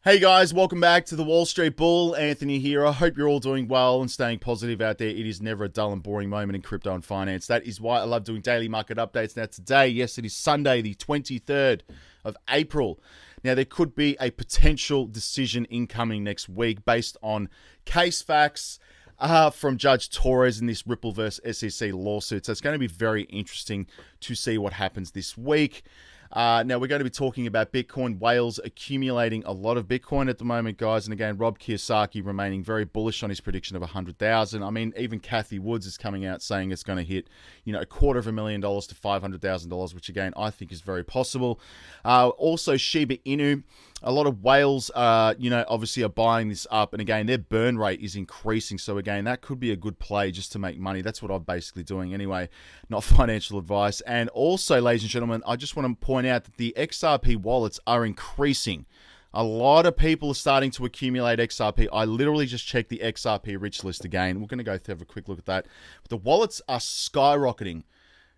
Hey guys, welcome back to the Wall Street Bull. Anthony here. I hope you're all doing well and staying positive out there. It is never a dull and boring moment in crypto and finance. That is why I love doing daily market updates. Now today, yes, it is Sunday, the 23rd of April. Now there could be a potential decision incoming next week based on case facts from Judge Torres in this Ripple vs. SEC lawsuit. So it's going to be very interesting to see what happens this week. Now, we're going to be talking about Bitcoin whales accumulating a lot of Bitcoin at the moment, guys. And again, Rob Kiyosaki remaining very bullish on his prediction of 100,000. I mean, even Kathy Woods is coming out saying it's going to hit, $250,000 to $500,000, which again, I think is very possible. Also, Shiba Inu. A lot of whales, obviously are buying this up. And again, their burn rate is increasing. So again, that could be a good play just to make money. That's what I'm basically doing anyway, not financial advice. And also, ladies and gentlemen, I just want to point out that the XRP wallets are increasing. A lot of people are starting to accumulate XRP. I literally just checked the XRP Rich List again. We're going to go have a quick look at that. But the wallets are skyrocketing.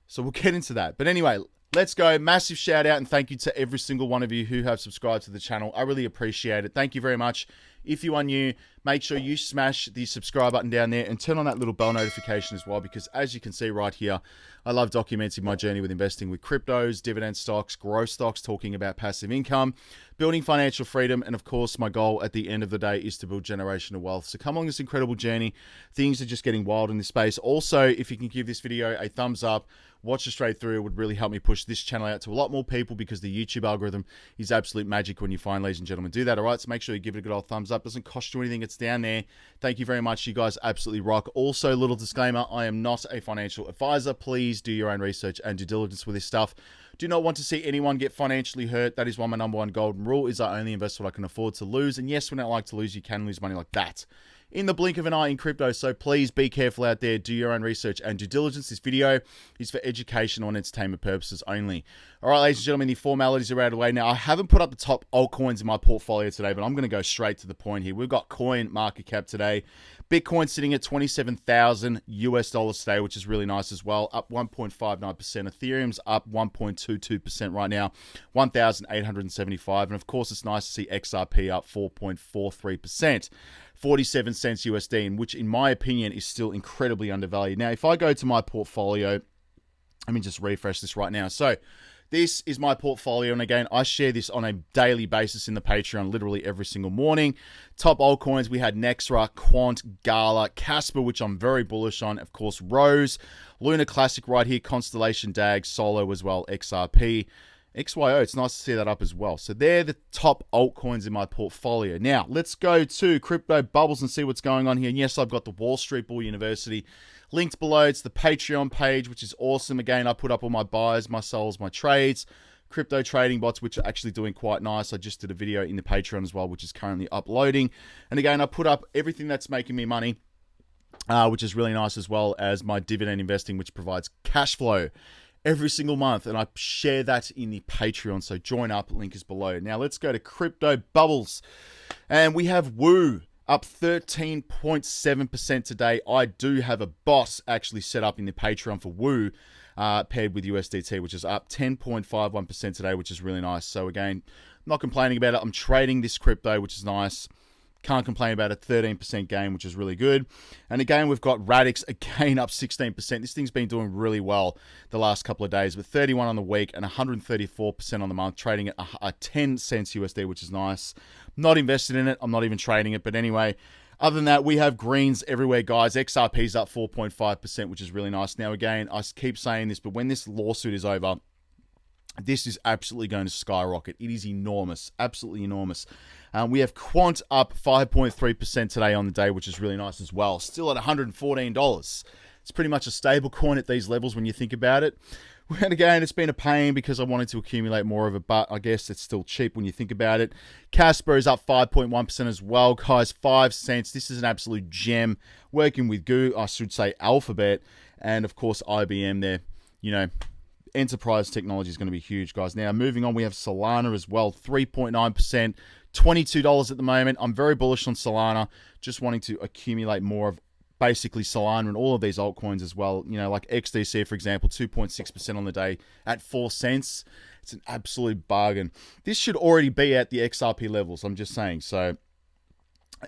So we'll get into that. But anyway, let's go. Massive shout out and thank you to every single one of you who have subscribed to the channel. I really appreciate it. Thank you very much. If you are new, make sure you smash the subscribe button down there and turn on that little bell notification as well, because as you can see right here, I love documenting my journey with investing with cryptos, dividend stocks, growth stocks, talking about passive income, building financial freedom, and of course, my goal at the end of the day is to build generational wealth. So come on this incredible journey. Things are just getting wild in this space. Also, if you can give this video a thumbs up, watch it straight through, it would really help me push this channel out to a lot more people, because the YouTube algorithm is absolute magic when you find, ladies and gentlemen, do that. All right, so make sure you give it a good old thumbs up. Doesn't cost you anything. It's down there. Thank you very much. You guys absolutely rock. Also, little disclaimer, I am not a financial advisor. Please do your own research and due diligence with this stuff. Do not want to see anyone get financially hurt. That is why my number one golden rule is I only invest what I can afford to lose. And yes, when I like to lose, you can lose money like that in the blink of an eye in crypto. So please be careful out there. Do your own research and due diligence. This video is for educational and entertainment purposes only. All right, ladies and gentlemen, the formalities are out of the way. Now, I haven't put up the top altcoins in my portfolio today, but I'm going to go straight to the point here. We've got coin market cap today. Bitcoin sitting at 27,000 US dollars today, which is really nice as well, up 1.59%. Ethereum's up 1.22% right now, 1,875. And of course, it's nice to see XRP up 4.43%. 47 cents USD, which in my opinion is still incredibly undervalued. Now, if I go to my portfolio, let me just refresh this right now. So this is my portfolio. And again, I share this on a daily basis in the Patreon, literally every single morning. Top altcoins, we had Nexra, Quant, Gala, Casper, which I'm very bullish on. Of course, Rose, Luna Classic right here, Constellation, DAG, Solo as well, XRP. XYO, it's nice to see that up as well. So they're the top altcoins in my portfolio. Now, let's go to Crypto Bubbles and see what's going on here. And yes, I've got the Wall Street Bull University linked below. It's the Patreon page, which is awesome. Again, I put up all my buys, my sells, my trades, crypto trading bots, which are actually doing quite nice. I just did a video in the Patreon as well, which is currently uploading. And again, I put up everything that's making me money, which is really nice, as well as my dividend investing, which provides cash flow every single month, and I share that in the Patreon, so join up, link is below. Now let's go to Crypto Bubbles, and we have Woo up 13.7% today. I do have a boss actually set up in the Patreon for Woo, paired with USDT, which is up 10.51% today, which is really nice. So again, not complaining about it. I'm trading this crypto, which is nice. Can't complain about a 13% gain, which is really good. And again, we've got Radix again up 16%. This thing's been doing really well the last couple of days, with 31 on the week and 134% on the month, trading at a 10 cents USD, which is nice. Not invested in it. I'm not even trading it. But anyway, other than that, we have greens everywhere, guys. XRP's up 4.5%, which is really nice. Now, again, I keep saying this, but when this lawsuit is over, this is absolutely going to skyrocket. It is enormous, absolutely enormous. We have Quant up 5.3% today on the day, which is really nice as well. Still at $114. It's pretty much a stable coin at these levels when you think about it. And again, it's been a pain because I wanted to accumulate more of it, but I guess it's still cheap when you think about it. Casper is up 5.1% as well, guys. 5 cents. This is an absolute gem. Working with I should say Alphabet, and of course IBM there. Enterprise technology is going to be huge, guys. Now, moving on, we have Solana as well, 3.9%, $22 at the moment. I'm very bullish on Solana, just wanting to accumulate more of basically Solana and all of these altcoins as well. You know, like XDC, for example, 2.6% on the day at 4 cents. It's an absolute bargain. This should already be at the XRP levels, I'm just saying. So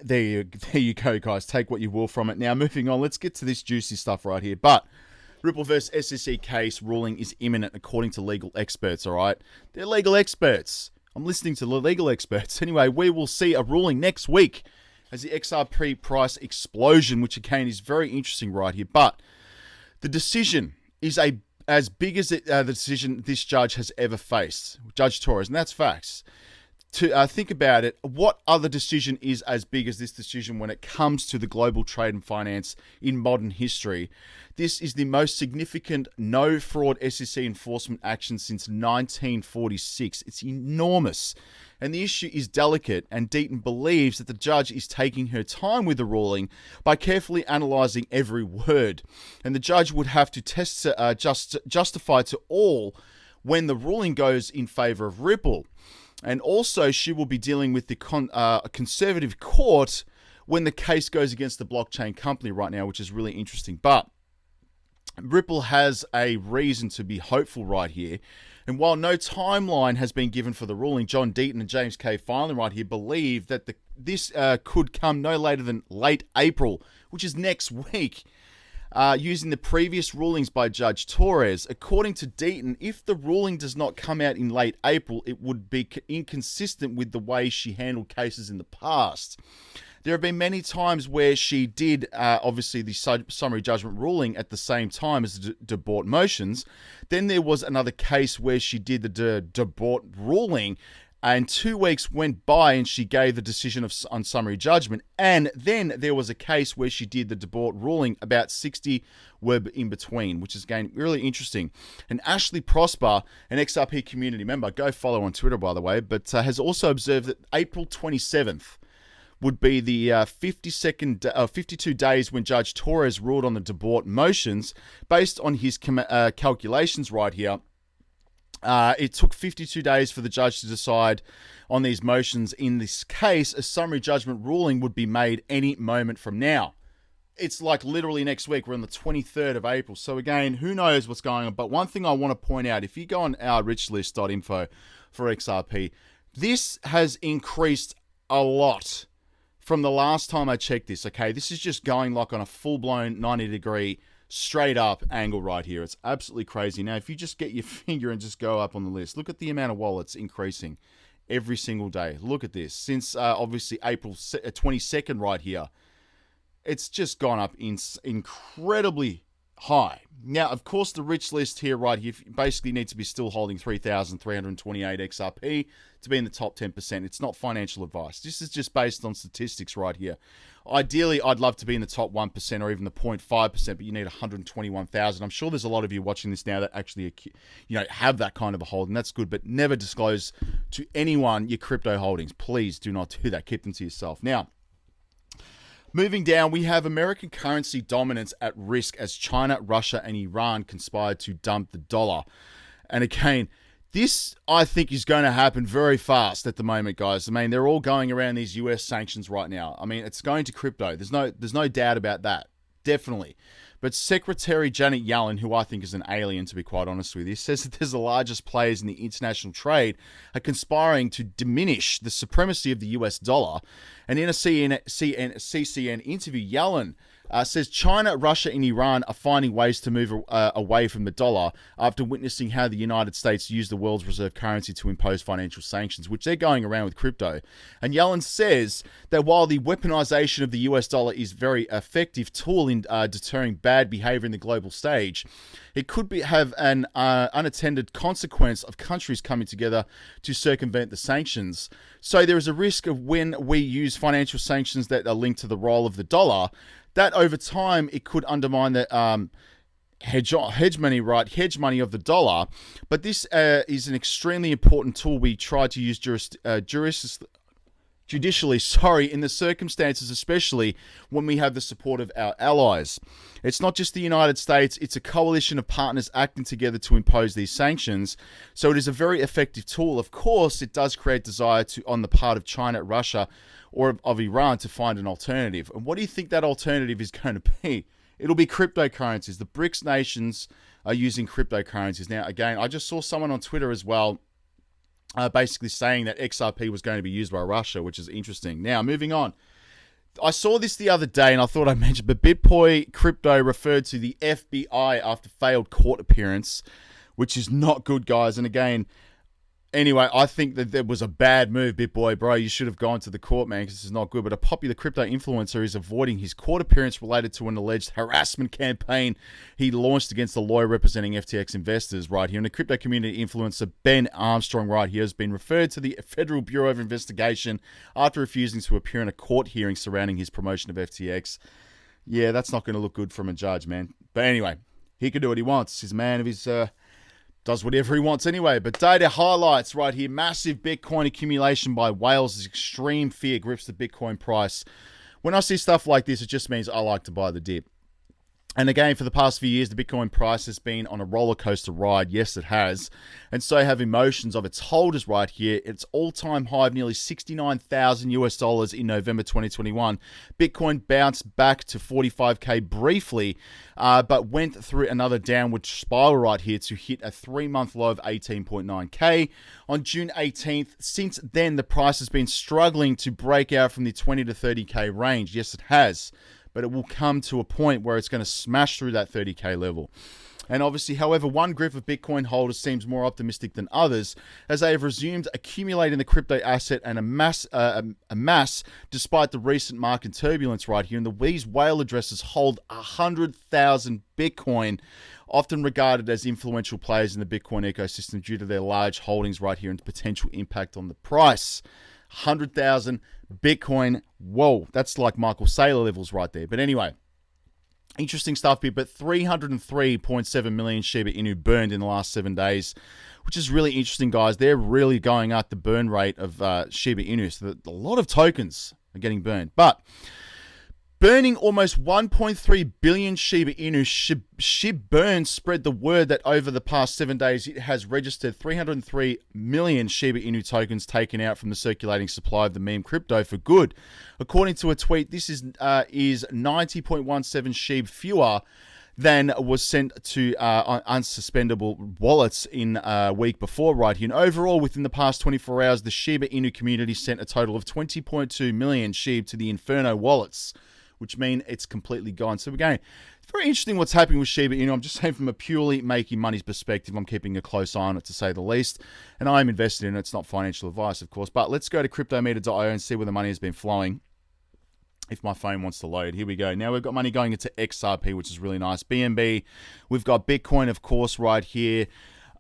there you go, guys. Take what you will from it. Now, moving on, let's get to this juicy stuff right here. But Ripple versus SEC case ruling is imminent according to legal experts, all right? They're legal experts. I'm listening to the legal experts. Anyway, we will see a ruling next week as the XRP price explosion, which again is very interesting right here. But the decision is as big as the decision this judge has ever faced, Judge Torres, and that's facts. To think about it, what other decision is as big as this decision when it comes to the global trade and finance in modern history? This is the most significant no-fraud SEC enforcement action since 1946. It's enormous. And the issue is delicate, and Deaton believes that the judge is taking her time with the ruling by carefully analysing every word. And the judge would have to justify to all when the ruling goes in favour of Ripple. And also, she will be dealing with the conservative court when the case goes against the blockchain company right now, which is really interesting. But Ripple has a reason to be hopeful right here. And while no timeline has been given for the ruling, John Deaton and James K. Fineland right here believe that this could come no later than late April, which is next week. Using the previous rulings by Judge Torres. According to Deaton, if the ruling does not come out in late April, it would be inconsistent with the way she handled cases in the past. There have been many times where she did, obviously, the summary judgment ruling at the same time as the debord motions. Then there was another case where she did the debord ruling, and 2 weeks went by and she gave the decision on summary judgment. And then there was a case where she did the debord ruling. About 60 were in between, which is, again, really interesting. And Ashley Prosper, an XRP community member, go follow on Twitter, by the way, but has also observed that April 27th would be the 52 days when Judge Torres ruled on the debord motions. Based on his calculations right here, it took 52 days for the judge to decide on these motions. In this case, a summary judgment ruling would be made any moment from now. It's like literally next week. We're on the 23rd of April. So again, who knows what's going on? But one thing I want to point out, if you go on our richlist.info for XRP, this has increased a lot from the last time I checked this, okay? This is just going like on a full-blown 90-degree straight up angle right here. It's absolutely crazy. Now, if you just get your finger and just go up on the list, look at the amount of wallets increasing every single day. Look at this. Since obviously April 22nd right here, it's just gone up incredibly high. Now, of course, the rich list here right here basically needs to be still holding 3,328 XRP to be in the top 10%. It's not financial advice. This is just based on statistics right here. Ideally, I'd love to be in the top 1% or even the 0.5%, but you need 121,000. I'm sure there's a lot of you watching this now that actually, have that kind of a hold, and that's good, but never disclose to anyone your crypto holdings. Please do not do that. Keep them to yourself. Now, moving down, we have American currency dominance at risk as China, Russia, and Iran conspired to dump the dollar. And again, this, I think, is going to happen very fast at the moment, guys. I mean, they're all going around these US sanctions right now. I mean, it's going to crypto. There's no doubt about that. Definitely. But Secretary Janet Yellen, who I think is an alien, to be quite honest with you, says that there's the largest players in the international trade are conspiring to diminish the supremacy of the US dollar. And in a CCN interview, Yellen says China, Russia, and Iran are finding ways to move away from the dollar after witnessing how the United States used the world's reserve currency to impose financial sanctions, which they're going around with crypto. And Yellen says that while the weaponization of the US dollar is a very effective tool in deterring bad behavior in the global stage, it could have an unattended consequence of countries coming together to circumvent the sanctions. So there is a risk of when we use financial sanctions that are linked to the role of the dollar, that over time it could undermine the hedge money of the dollar. But this is an extremely important tool we try to use judicially, sorry, in the circumstances, especially when we have the support of our allies. It's not just the United States, it's a coalition of partners acting together to impose these sanctions. So it is a very effective tool. Of course, it does create desire on the part of China, Russia, or of Iran to find an alternative. And what do you think that alternative is going to be? It'll be cryptocurrencies. The BRICS nations are using cryptocurrencies. Now, again, I just saw someone on Twitter as well basically saying that XRP was going to be used by Russia, which is interesting. Now, moving on. I saw this the other day, and I thought I'd mention, but BitBoy Crypto referred to the FBI after failed court appearance, which is not good, guys. And again, anyway, I think that there was a bad move, BitBoy, bro. You should have gone to the court, man, because this is not good. But a popular crypto influencer is avoiding his court appearance related to an alleged harassment campaign he launched against the lawyer representing FTX investors right here. And the crypto community influencer Ben Armstrong right here has been referred to the Federal Bureau of Investigation after refusing to appear in a court hearing surrounding his promotion of FTX. Yeah, that's not going to look good from a judge, man. But anyway, he can do what he wants. He's a man of his... does whatever he wants anyway. But data highlights right here. Massive Bitcoin accumulation by whales as extreme fear grips the Bitcoin price. When I see stuff like this, it just means I like to buy the dip. And again, for the past few years, the Bitcoin price has been on a roller coaster ride. Yes, it has. And so have emotions of its holders right here. Its all-time high of nearly $69,000 in November 2021. Bitcoin bounced back to 45K briefly, but went through another downward spiral right here to hit a 3-month low of 18.9K on June 18th. Since then, the price has been struggling to break out from the 20 to 30K range. Yes, it has. But it will come to a point where it's going to smash through that 30K level. And obviously, however, one group of Bitcoin holders seems more optimistic than others, as they have resumed accumulating the crypto asset and amass despite the recent market turbulence right here. And these whale addresses hold 100,000 Bitcoin, often regarded as influential players in the Bitcoin ecosystem due to their large holdings right here and potential impact on the price. 100,000 Bitcoin. Whoa, that's like Michael Saylor levels right there. But anyway, interesting stuff here. But 303.7 million Shiba Inu burned in the last 7 days, which is really interesting, guys. They're really going up the burn rate of Shiba Inu. So a lot of tokens are getting burned. But burning almost 1.3 billion Shiba Inu, ShibBurn spread the word that over the past 7 days, it has registered 303 million Shiba Inu tokens taken out from the circulating supply of the meme crypto for good. According to a tweet, this is 90.17 SHIB fewer than was sent to unsuspendable wallets in a week before right here. And overall, within the past 24 hours, the Shiba Inu community sent a total of 20.2 million SHIB to the Inferno wallets, which mean it's completely gone. So again, it's very interesting what's happening with Shiba Inu. I'm just saying from a purely making money perspective, I'm keeping a close eye on it to say the least. And I am invested in it. It's not financial advice, of course. But let's go to cryptometer.io and see where the money has been flowing. If my phone wants to load. Here we go. Now we've got money going into XRP, which is really nice. BNB. We've got Bitcoin, of course, right here.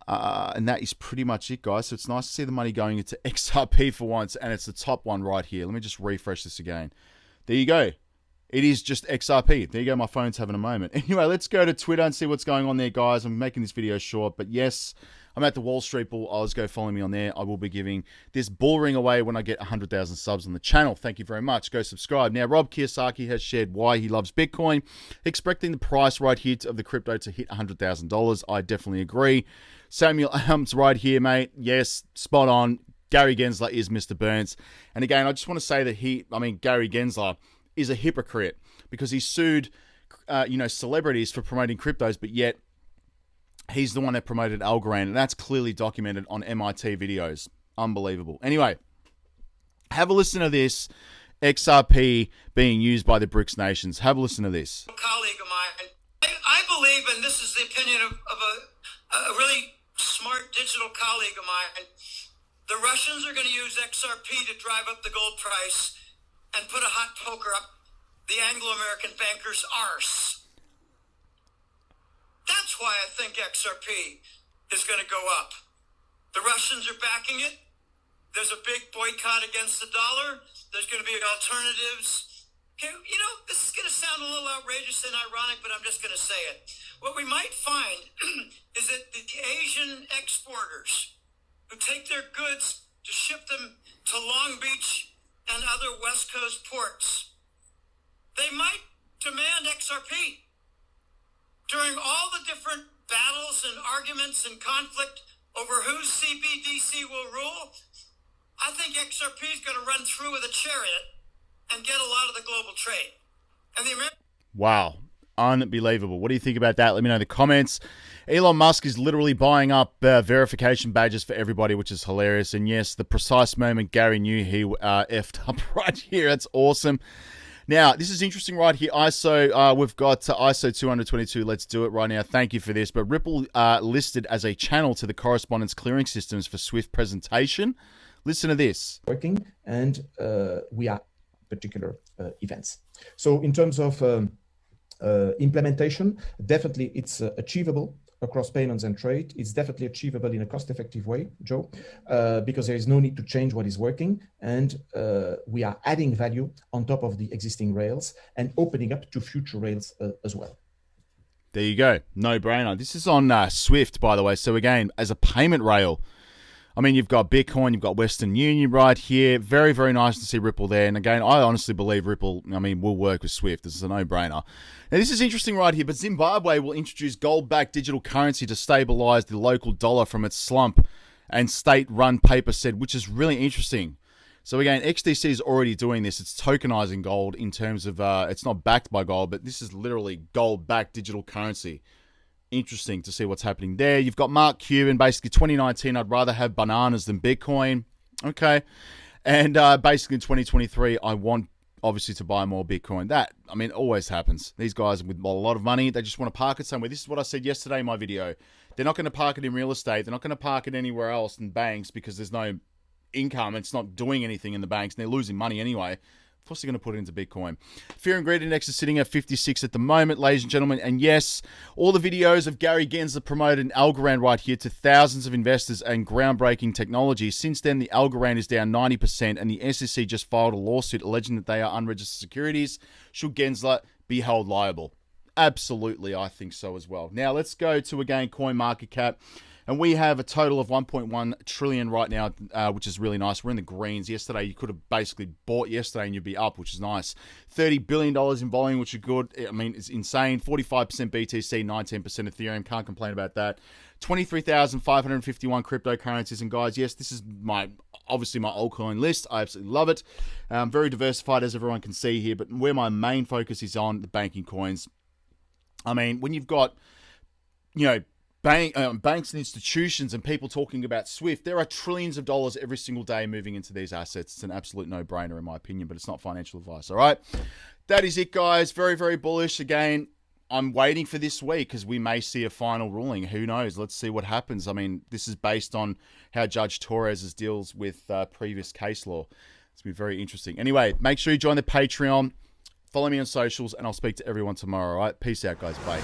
And that is pretty much it, guys. So it's nice to see the money going into XRP for once. And it's the top one right here. Let me just refresh this again. There you go. It is just XRP. There you go. My phone's having a moment. Anyway, let's go to Twitter and see what's going on there, guys. I'm making this video short, but yes, I'm at the Wall Street Bull. Go follow me on there. I will be giving this bull ring away when I get 100,000 subs on the channel. Thank you very much. Go subscribe. Now, Rob Kiyosaki has shared why he loves Bitcoin, expecting the price right here of the crypto to hit $100,000. I definitely agree. Samuel Ahm's right here, mate. Yes, spot on. Gary Gensler is Mr. Burns. And again, I just want to say that Gary Gensler is a hypocrite because he sued, celebrities for promoting cryptos, but yet he's the one that promoted Algorand, and that's clearly documented on MIT videos. Unbelievable. Anyway, have a listen to this. XRP being used by the BRICS nations. Have a listen to this. A colleague of mine, I believe, and this is the opinion of a really smart digital colleague of mine, the Russians are going to use XRP to drive up the gold price and put a hot poker up the Anglo-American banker's arse. That's why I think XRP is going to go up. The Russians are backing it. There's a big boycott against the dollar. There's going to be alternatives. Okay, this is going to sound a little outrageous and ironic, but I'm just going to say it. What we might find is that the Asian exporters who take their goods to ship them to Long Beach and other West Coast ports. They might demand XRP. During all the different battles and arguments and conflict over whose CBDC will rule, I think XRP is going to run through with a chariot and get a lot of the global trade. And the American... Wow. Unbelievable. What do you think about that? Let me know in the comments. Elon Musk is literally buying up verification badges for everybody, which is hilarious. And yes, the precise moment Gary knew he effed up right here. That's awesome. Now, this is interesting right here. ISO, we've got ISO 222. Let's do it right now. Thank you for this. But Ripple listed as a channel to the correspondence clearing systems for Swift presentation. Listen to this. Working, and we are particular events. So in terms of implementation, definitely it's achievable across payments and trade. It's definitely achievable in a cost-effective way, Joe, because there is no need to change what is working, and we are adding value on top of the existing rails and opening up to future rails as well. There you go. No brainer. This is on Swift, by the way. So again, as a payment rail, I mean, you've got Bitcoin, you've got Western Union right here. Very, very nice to see Ripple there. And again, I honestly believe Ripple, will work with Swift. This is a no-brainer. Now, this is interesting right here, but Zimbabwe will introduce gold-backed digital currency to stabilize the local dollar from its slump, and state-run paper said, which is really interesting. So again, XDC is already doing this. It's tokenizing gold in terms of, it's not backed by gold, but this is literally gold-backed digital currency. Interesting to see what's happening there. You've got Mark Cuban, basically 2019, I'd rather have bananas than Bitcoin. Okay. And basically in 2023, I want obviously to buy more Bitcoin. That, always happens. These guys with a lot of money, they just want to park it somewhere. This is what I said yesterday in my video. They're not going to park it in real estate. They're not going to park it anywhere else in banks because there's no income. It's not doing anything in the banks, and they're losing money anyway. Of course, they're going to put it into Bitcoin. Fear and Greed Index is sitting at 56 at the moment, ladies and gentlemen. And yes, all the videos of Gary Gensler promoted Algorand right here to thousands of investors and groundbreaking technology. Since then, the Algorand is down 90%, and the SEC just filed a lawsuit alleging that they are unregistered securities. Should Gensler be held liable? Absolutely, I think so as well. Now, let's go to, again, CoinMarketCap. And we have a total of 1.1 trillion right now, which is really nice. We're in the greens. Yesterday, you could have basically bought yesterday and you'd be up, which is nice. $30 billion in volume, which is good. It's insane. 45% BTC, 19% Ethereum. Can't complain about that. 23,551 cryptocurrencies. And guys, yes, this is obviously my altcoin list. I absolutely love it. Very diversified, as everyone can see here. But where my main focus is on the banking coins. When you've got, banks and institutions and people talking about Swift, there are trillions of dollars every single day moving into these assets. It's an absolute no-brainer in my opinion, but it's not financial advice. All right, that is it, guys. Very, very bullish. Again, I'm waiting for this week because we may see a final ruling. Who knows? Let's see what happens. This is based on how Judge Torres deals with previous case law. It's going to be very interesting. Anyway, make sure you join the Patreon. Follow me on socials, and I'll speak to everyone tomorrow. All right, peace out, guys. Bye.